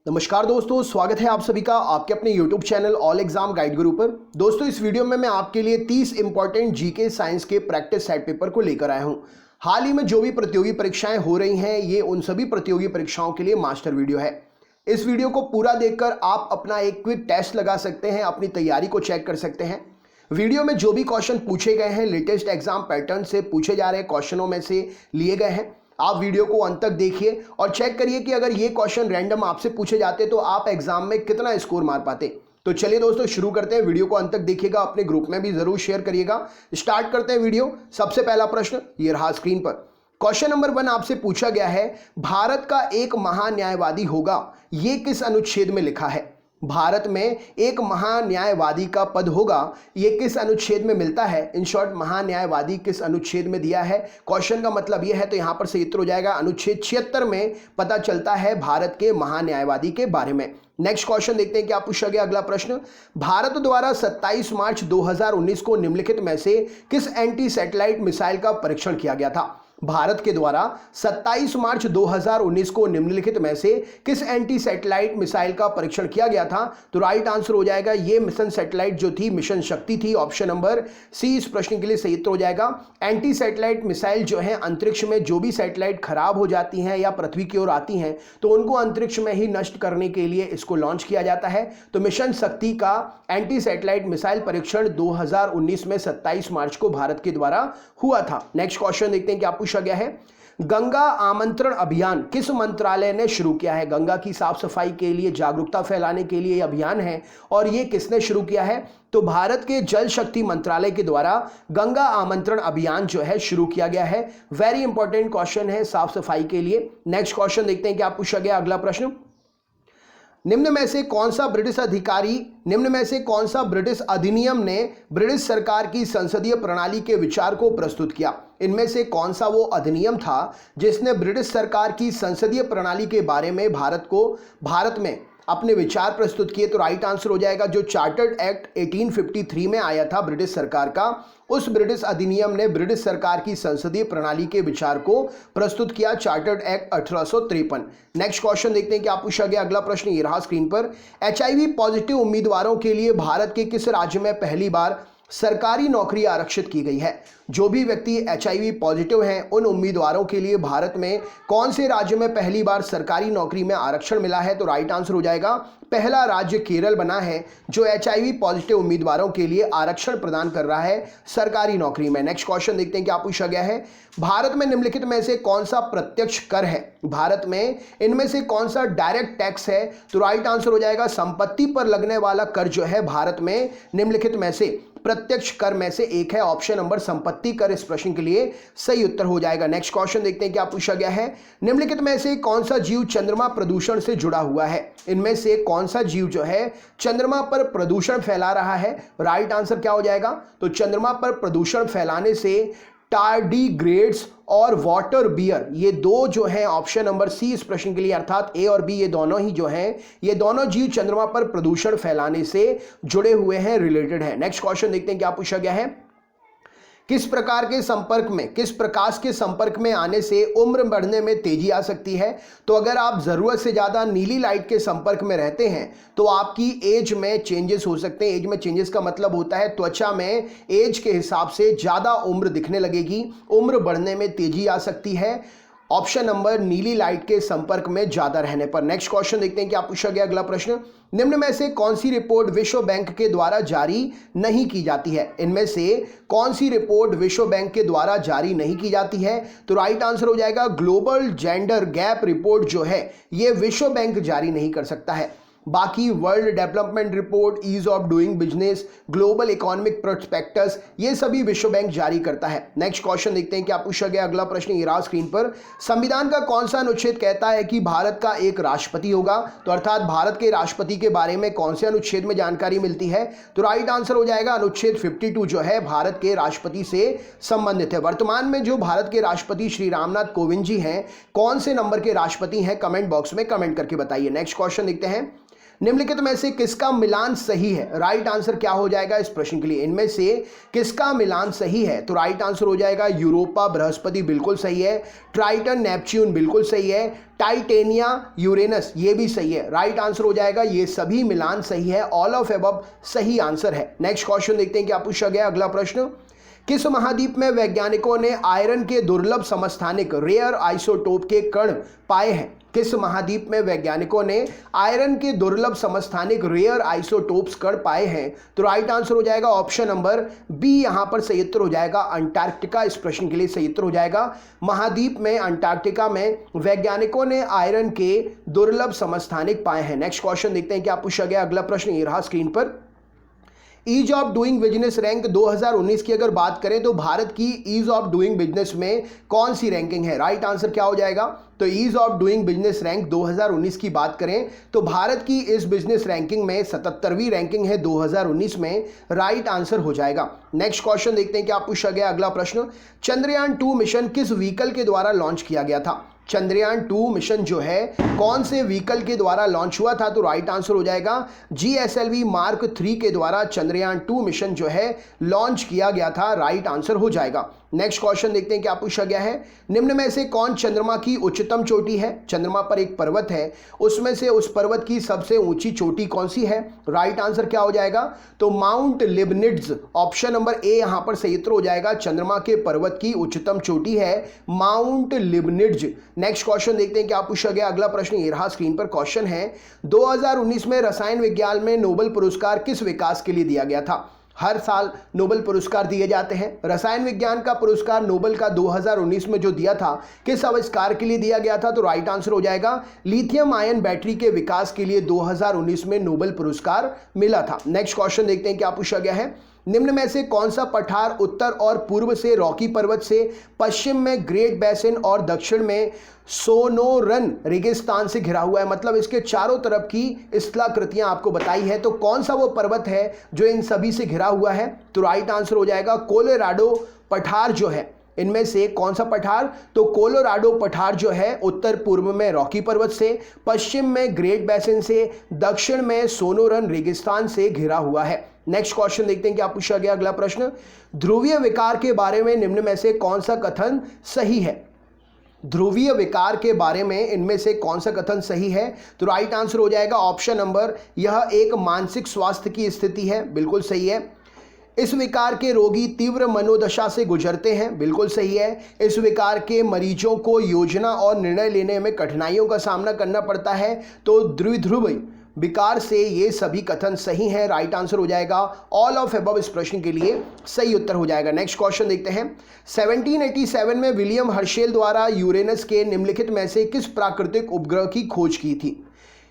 नमस्कार दोस्तों, स्वागत है आप सभी का आपके अपने YouTube channel all exam guide गुरु पर। दोस्तों, इस वीडियो में मैं आपके लिए 30 इंपॉर्टेंट जीके साइंस के प्रैक्टिस सेट पेपर को लेकर आया हूं। हाल ही में जो भी प्रतियोगी परीक्षाएं हो रही हैं, ये उन सभी प्रतियोगी परीक्षाओं के लिए मास्टर वीडियो है। इस वीडियो को पूरा देखकर आप अपना एक क्विक टेस्ट लगा सकते हैं, अपनी तैयारी को चेक कर सकते हैं। वीडियो में जो भी क्वेश्चन पूछे गए हैं, लेटेस्ट एग्जाम पैटर्न से पूछे जा रहे क्वेश्चनों में से लिए गए हैं। आप वीडियो को अंत तक देखिए और चेक करिए कि अगर ये क्वेश्चन रैंडम आपसे पूछे जाते तो आप एग्जाम में कितना स्कोर मार पाते। तो चलिए दोस्तों, शुरू करते हैं। वीडियो को अंत तक देखिएगा, अपने ग्रुप में भी जरूर शेयर करिएगा। स्टार्ट करते हैं वीडियो। सबसे पहला प्रश्न ये रहा स्क्रीन पर। क्वेश्चन नंबर 1 आपसे पूछा गया है, भारत का एक महान्यायवादी होगा, ये किस अनुच्छेद में लिखा है? भारत में एक महान्यायवादी का पद होगा, ये किस अनुच्छेद में मिलता है? इन शॉर्ट, महान्यायवादी किस अनुच्छेद में दिया है? क्वेश्चन का मतलब यह है, तो यहां पर सही उत्तर हो जाएगा अनुच्छेद 76 में पता चलता है भारत के महान्यायवादी के बारे में। नेक्स्ट क्वेश्चन देखते हैं क्या पूछा गया। अगला प्रश्न, भारत द्वारा 27 मार्च 2019 को निम्नलिखित में से किस एंटी सैटेलाइट मिसाइल का परीक्षण किया गया था? भारत के द्वारा 27 मार्च 2019 को निम्नलिखित में से किस एंटी सैटेलाइट मिसाइल का परीक्षण किया गया था? तो राइट आंसर हो जाएगा ये मिशन सैटेलाइट जो थी, मिशन शक्ति थी। ऑप्शन नंबर सी इस प्रश्न के लिए सही उत्तर हो जाएगा। एंटी सैटेलाइट मिसाइल जो है, अंतरिक्ष में जो भी सैटेलाइट खराब हो जाती हैं या पृथ्वी की ओर आती हैं, तो उनको अंतरिक्ष में ही नष्ट करने के लिए इसको लॉन्च किया जाता है। तो मिशन शक्ति का एंटी सैटेलाइट मिसाइल परीक्षण 2019 में 27 मार्च को भारत के द्वारा हुआ था। नेक्स्ट क्वेश्चन देखते हैं क्या पूछा गया है। गंगा आमंत्रण अभियान किस मंत्रालय ने शुरू किया है? गंगा की साफ सफाई के लिए, जागरूकता फैलाने के लिए अभियान है, और ये किसने शुरू किया है? तो भारत के जल शक्ति मंत्रालय के द्वारा गंगा आमंत्रण अभियान जो है शुरू किया गया है। वेरी इंपॉर्टेंट क्वेश्चन है साफ सफाई के लिए। नेक्स्ट क्वेश्चन देखते हैं क्या पूछा गया। अगला प्रश्न, निम्न में से कौन सा ब्रिटिश अधिनियम ने ब्रिटिश सरकार की संसदीय प्रणाली के विचार को प्रस्तुत किया? इनमें से कौन सा वो अधिनियम था जिसने ब्रिटिश सरकार की संसदीय प्रणाली के बारे में भारत में अपने विचार प्रस्तुत किए? तो राइट आंसर हो जाएगा जो चार्टर्ड एक्ट 1853 में आया था ब्रिटिश सरकार का, उस ब्रिटिश अधिनियम ने ब्रिटिश सरकार की संसदीय प्रणाली के विचार को प्रस्तुत किया, चार्टर्ड एक्ट 1853। नेक्स्ट क्वेश्चन देखते हैं क्या पूछा गया। अगला प्रश्न ये रहा स्क्रीन पर। एचआईवी पॉजिटिव उम्मीदवारों के लिए भारत के किस राज्य में पहली बार सरकारी नौकरी आरक्षित की गई है? जो भी व्यक्ति एचआईवी पॉजिटिव हैं, उन उम्मीदवारों के लिए भारत में कौन से राज्य में पहली बार सरकारी नौकरी में आरक्षण मिला है? तो राइट आंसर हो जाएगा पहला राज्य केरल बना है जो एचआईवी पॉजिटिव उम्मीदवारों के लिए आरक्षण प्रदान कर रहा है सरकारी नौकरी में। नेक्स्ट क्वेश्चन देखते हैं क्या पूछा गया है। भारत में निम्नलिखित में से कौन सा प्रत्यक्ष कर है? भारत में इनमें से कौन सा डायरेक्ट टैक्स है? तो राइट आंसर हो जाएगा संपत्ति पर लगने वाला कर जो है, भारत में निम्नलिखित में से प्रत्यक्ष कर में से एक है। ऑप्शन नंबर संपत्ति कर इस प्रश्न के लिए सही उत्तर हो जाएगा। नेक्स्ट क्वेश्चन देखते हैं क्या पूछा गया है। निम्नलिखित में से कौन सा जीव चंद्रमा प्रदूषण से जुड़ा हुआ है? इनमें से कौन सा जीव जो है चंद्रमा पर प्रदूषण फैला रहा है? राइट आंसर क्या हो जाएगा? तो चंद्रमा पर प्रदूषण फैलाने से टार्डीग्रेड्स और वाटर बियर, ये दो जो हैं, ऑप्शन नंबर सी इस प्रश्न के लिए, अर्थात ए और बी, ये दोनों ही जो हैं, ये दोनों जीव चंद्रमा पर प्रदूषण फैलाने से जुड़े हुए हैं, रिलेटेड है। नेक्स्ट क्वेश्चन देखते हैं क्या पूछा गया है। किस प्रकाश के संपर्क में आने से उम्र बढ़ने में तेजी आ सकती है? तो अगर आप जरूरत से ज्यादा नीली लाइट के संपर्क में रहते हैं तो आपकी एज में चेंजेस हो सकते हैं। एज में चेंजेस का मतलब होता है त्वचा में एज के हिसाब से ज्यादा उम्र दिखने लगेगी, उम्र बढ़ने में तेजी आ सकती है। ऑप्शन नंबर नीली लाइट के संपर्क में ज्यादा रहने पर। नेक्स्ट क्वेश्चन देखते हैं क्या पूछा गया। अगला प्रश्न, निम्न में से कौन सी रिपोर्ट विश्व बैंक के द्वारा जारी नहीं की जाती है? इनमें से कौन सी रिपोर्ट विश्व बैंक के द्वारा जारी नहीं की जाती है? तो राइट आंसर हो जाएगा ग्लोबल जेंडर गैप रिपोर्ट जो है, ये विश्व बैंक जारी नहीं कर सकता है। बाकी world development report, ease of doing business, global economic prospects, ये सभी विश्व बैंक जारी करता है। नेक्स्ट क्वेश्चन देखते हैं क्या पूछा गया। अगला प्रश्न ये रहा स्क्रीन पर। संविधान का कौन सा अनुच्छेद कहता है कि भारत का एक राष्ट्रपति होगा? तो अर्थात भारत के राष्ट्रपति के बारे में कौन से अनुच्छेद में जानकारी मिलती है? तो राइट आंसर हो जाएगा अनुच्छेद 52 जो है, भारत के राष्ट्रपति से संबंधित है। वर्तमान में जो भारत के राष्ट्रपति श्री रामनाथ कोविंद जी हैं, कौन से नंबर के राष्ट्रपति हैं? कमेंट बॉक्स में कमेंट करके बताइए। नेक्स्ट क्वेश्चन देखते हैं। निम्नलिखित में से किसका मिलान सही है? राइट आंसर क्या हो जाएगा इस प्रश्न के लिए? इनमें से किसका मिलान सही है? तो राइट आंसर हो जाएगा यूरोपा बृहस्पति, बिल्कुल सही है। ट्राइटन नेपच्यून, बिल्कुल सही है। टाइटेनिया यूरेनस, ये भी सही है। राइट आंसर हो जाएगा, ये सभी मिलान सही है। ऑल ऑफ एबव सही आंसर है। नेक्स्ट क्वेश्चन देखते हैं क्या पूछा गया। अगला प्रश्न, किस महाद्वीप में वैज्ञानिकों ने आयरन के दुर्लभ समस्थानिक रेयर आइसोटोप के कण पाए हैं? किस महाद्वीप में वैज्ञानिकों ने आयरन के दुर्लभ समस्थानिक रेयर आइसोटोप्स कण पाए हैं? तो राइट आंसर हो जाएगा ऑप्शन नंबर बी, यहां पर सही उत्तर हो जाएगा अंटार्कटिका। इस प्रश्न के लिए सही उत्तर हो जाएगा महाद्वीप में अंटार्कटिका में वैज्ञानिकों ने आयरन के दुर्लभ समस्थानिक पाए हैं। नेक्स्ट क्वेश्चन देखते हैं क्या पूछा गया। अगला प्रश्न ये रहा स्क्रीन पर। Ease of doing business rank 2019 की अगर बात करें तो भारत की ईज ऑफ डूइंग बिजनेस में कौन सी रैंकिंग है? राइट आंसर क्या हो जाएगा? तो ease of doing business rank 2019 की बात करें तो भारत की इस बिजनेस रैंकिंग में 77वीं रैंकिंग है 2019 में। राइट आंसर हो जाएगा। नेक्स्ट क्वेश्चन देखते हैं क्या पूछा गया। अगला प्रश्न, चंद्रयान 2 मिशन किस व्हीकल के द्वारा लॉन्च किया गया था? चंद्रयान 2 मिशन जो है कौन से व्हीकल के द्वारा लॉन्च हुआ था? तो राइट आंसर हो जाएगा GSLV मार्क 3 के द्वारा चंद्रयान 2 मिशन जो है लॉन्च किया गया था। राइट आंसर हो जाएगा। नेक्स्ट क्वेश्चन देखते हैं क्या पूछा गया है। निम्न में से कौन चंद्रमा की उच्चतम चोटी है? चंद्रमा पर एक पर्वत है, उसमें से उस पर्वत की सबसे ऊंची चोटी कौन सी है? राइट आंसर क्या हो जाएगा? तो माउंट लिबनिट्ज, ऑप्शन नंबर ए यहां पर सही उत्तर हो जाएगा। चंद्रमा के पर्वत की उच्चतम चोटी है माउंट लिबनिट्ज। नेक्स्ट क्वेश्चन देखते हैं क्या पूछा गया। अगला प्रश्न ये रहा स्क्रीन पर। क्वेश्चन है 2019 में रसायन विज्ञान में नोबेल पुरस्कार किस विकास के लिए दिया गया था? हर साल नोबेल पुरस्कार दिए जाते हैं। रसायन विज्ञान का पुरस्कार नोबेल का 2019 में जो दिया था किस आविष्कार के लिए दिया गया था? तो राइट आंसर हो जाएगा लिथियम आयन बैटरी के विकास के लिए 2019 में नोबेल पुरस्कार मिला था। नेक्स्ट क्वेश्चन देखते हैं क्या पूछा गया है। निम्न में से कौन सा पठार उत्तर और पूर्व से रॉकी पर्वत से, पश्चिम में ग्रेट बेसिन और दक्षिण में सोनोरन रेगिस्तान से घिरा हुआ है? मतलब इसके चारों तरफ की स्थलाकृतियां आपको बताई है, तो कौन सा वो पर्वत है जो इन सभी से घिरा हुआ है? तो राइट आंसर हो जाएगा कोलोराडो पठार जो है। इनमें से कौन सा पठार? तो कोलोराडो पठार जो है उत्तर पूर्व में रॉकी पर्वत से, पश्चिम में ग्रेट बेसिन से, दक्षिण में सोनोरन रेगिस्तान से घिरा हुआ है। नेक्स्ट क्वेश्चन देखते हैं क्या पूछा गया। अगला प्रश्न, ध्रुवीय विकार के बारे में निम्न में से कौन सा कथन सही है? ध्रुवीय विकार के बारे में इनमें से कौन सा कथन सही है? तो राइट आंसर हो जाएगा ऑप्शन नंबर, यह एक मानसिक स्वास्थ्य की स्थिति है, बिल्कुल सही है। इस विकार के रोगी तीव्र मनोदशा से गुजरते हैं, बिल्कुल सही है। इस विकार के मरीजों को योजना और निर्णय लेने में कठिनाइयों का सामना करना पड़ता है, तो द्विध्रुव विकार से ये सभी कथन सही हैं। राइट आंसर हो जाएगा ऑल ऑफ अबव इस प्रश्न के लिए सही उत्तर हो जाएगा। नेक्स्ट क्वेश्चन देखते हैं। 1787 में विलियम हर्शेल द्वारा यूरेनस के निम्नलिखित में से किस प्राकृतिक उपग्रह की खोज की थी?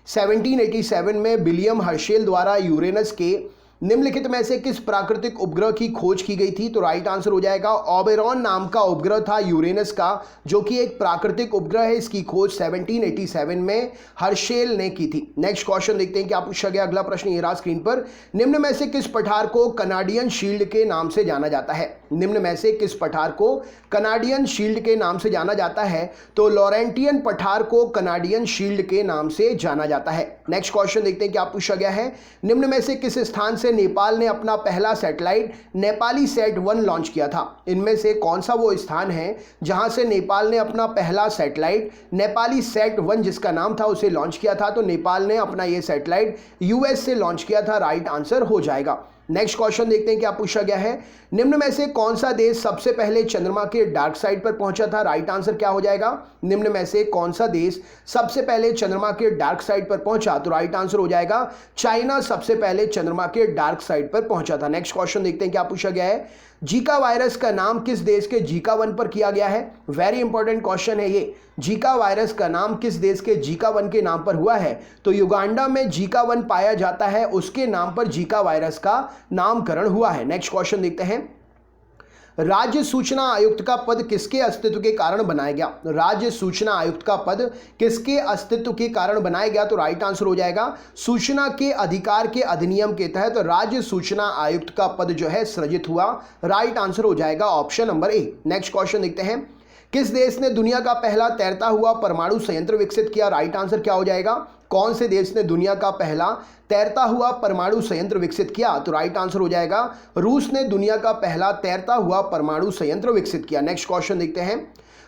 1787 में विलियम हर्शेल द्वारा यूरेनस के निम्नलिखित में से किस प्राकृतिक उपग्रह की खोज की गई थी? तो राइट आंसर हो जाएगा ओबेरॉन नाम का उपग्रह था यूरेनस का, जो कि एक प्राकृतिक उपग्रह है। इसकी खोज 1787 में हर्शेल ने की थी। नेक्स्ट क्वेश्चन देखते हैं क्या पूछा गया। अगला प्रश्न ये रहा स्क्रीन पर। निम्न में से किस पठार को कनाडियन शील्ड के नाम से जाना जाता है? निम्न में से किस पठार को कनाडियन शील्ड के नाम से जाना जाता है? तो लॉरेंटियन पठार को कनाडियन शील्ड के नाम से जाना जाता है। नेक्स्ट क्वेश्चन देखते हैं क्या पूछा गया है। निम्न में से किस स्थान से नेपाल ने अपना पहला सैटेलाइट नेपाली सैट 1 लॉन्च किया था? इनमें से कौन सा वो स्थान है जहां से नेपाल ने अपना पहला सैटेलाइट नेपाली सैट 1 जिसका नाम था उसे लॉन्च किया था? तो नेपाल ने अपना ये सैटेलाइट यूएस से लॉन्च किया था। राइट आंसर हो जाएगा। नेक्स्ट क्वेश्चन देखते हैं क्या पूछा गया है। निम्न में से कौन सा देश सबसे पहले चंद्रमा के डार्क साइड पर पहुंचा था? राइट आंसर क्या हो जाएगा। निम्न में से कौन सा देश सबसे पहले चंद्रमा के डार्क साइड पर पहुंचा? तो राइट आंसर हो जाएगा चाइना सबसे पहले चंद्रमा के डार्क साइड पर पहुंचा था। नेक्स्ट क्वेश्चन देखते हैं क्या पूछा गया है। जीका वायरस का नाम किस देश के जीका 1 पर किया गया है? वेरी इंपॉर्टेंट क्वेश्चन है ये। जीका वायरस का नाम किस देश के जीका 1 के नाम पर हुआ है? तो युगांडा में जीका 1 पाया जाता है, उसके नाम पर जीका वायरस का नामकरण हुआ है। नेक्स्ट क्वेश्चन देखते हैं। राज्य सूचना आयुक्त का पद किसके अस्तित्व के कारण बनाया गया? राज्य सूचना आयुक्त का पद किसके अस्तित्व के कारण बनाया गया? तो राइट आंसर हो जाएगा सूचना के अधिकार के अधिनियम के तहत राज्य सूचना आयुक्त का पद जो है सृजित हुआ। राइट आंसर हो जाएगा option number A. Next question देखते हैं। किस देश ने दुनिया का पहला तैरता हुआ परमाणु संयंत्र विकसित किया? राइट आंसर क्या हो जाएगा? कौन से देश ने दुनिया का पहला तैरता हुआ परमाणु संयंत्र विकसित किया? तो राइट आंसर हो जाएगा रूस ने दुनिया का पहला तैरता हुआ परमाणु संयंत्र विकसित किया। नेक्स्ट क्वेश्चन देखते हैं।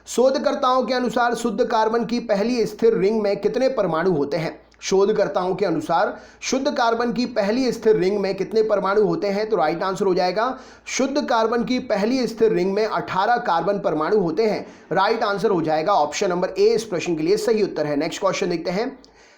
शोधकर्ताओं के अनुसार शुद्ध कार्बन की पहली स्थिर रिंग में कितने परमाणु होते हैं? शोधकर्ताओं के अनुसार शुद्ध कार्बन की पहली स्थिर रिंग में कितने परमाणु होते हैं? तो राइट आंसर हो जाएगा शुद्ध कार्बन की पहली स्थिर रिंग में 18 कार्बन परमाणु होते हैं। राइट आंसर हो जाएगा ऑप्शन नंबर ए इस प्रश्न के लिए सही उत्तर है। नेक्स्ट क्वेश्चन देखते हैं।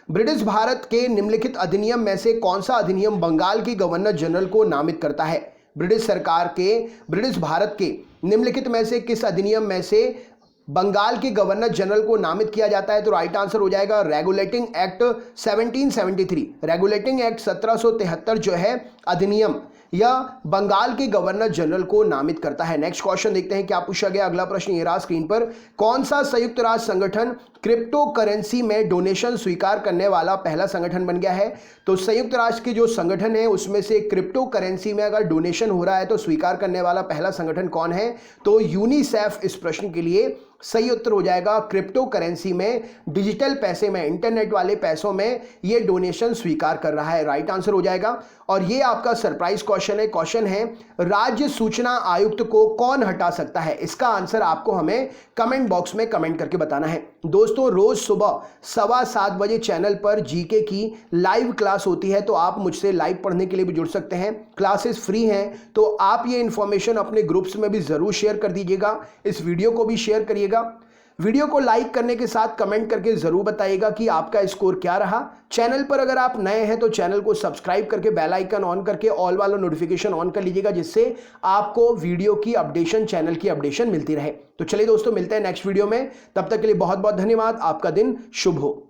ब्रिटिश भारत के निम्नलिखित अधिनियम में से कौन सा अधिनियम बंगाल के गवर्नर जनरल को नामित करता है? ब्रिटिश भारत के निम्नलिखित में से किस अधिनियम में से बंगाल के गवर्नर जनरल को नामित किया जाता है? तो राइट आंसर हो जाएगा रेगुलेटिंग एक्ट 1773। रेगुलेटिंग एक्ट 1773 जो है अधिनियम या बंगाल के गवर्नर जनरल को नामित करता है। नेक्स्ट क्वेश्चन देखते हैं क्या पूछा गया। अगला प्रश्न ये रहा स्क्रीन पर। कौन सा संयुक्त राष्ट्र संगठन क्रिप्टो करेंसी में डोनेशन स्वीकार करने वाला पहला संगठन बन गया है? तो संयुक्त राष्ट्र के जो संगठन है उसमें से क्रिप्टो करेंसी में अगर डोनेशन हो रहा है तो स्वीकार करने वाला पहला संगठन कौन है? तो यूनिसेफ इस प्रश्न के लिए सही उत्तर हो जाएगा। क्रिप्टो करेंसी में, डिजिटल पैसे में, इंटरनेट वाले पैसों में ये डोनेशन स्वीकार कर रहा है। राइट आंसर हो जाएगा। और ये आपका सरप्राइज क्वेश्चन है। क्वेश्चन है राज्य सूचना आयुक्त को कौन हटा सकता है? इसका आंसर आपको हमें कमेंट बॉक्स में कमेंट करके बताना है। दोस्तों रोज सुबह 7:15 बजे चैनल पर जीके की लाइव क्लास होती है, तो आप मुझसे लाइव पढ़ने के लिए भी जुड़ सकते हैं। क्लासेस फ्री हैं, तो आप ये इन्फॉर्मेशन अपने ग्रुप्स में भी जरूर शेयर कर दीजिएगा। इस वीडियो को भी शेयर करिएगा। वीडियो को लाइक करने के साथ कमेंट करके जरूर बताइएगा कि आपका स्कोर क्या रहा। चैनल पर अगर आप नए हैं तो चैनल को सब्सक्राइब करके बेल आइकन ऑन करके ऑल वाला नोटिफिकेशन ऑन कर लीजिएगा, जिससे आपको वीडियो की अपडेशन, चैनल की अपडेशन मिलती रहे। तो चलिए दोस्तों मिलते हैं नेक्स्ट वीडियो में। तब तक के लिए बहुत बहुत धन्यवाद। आपका दिन शुभ हो।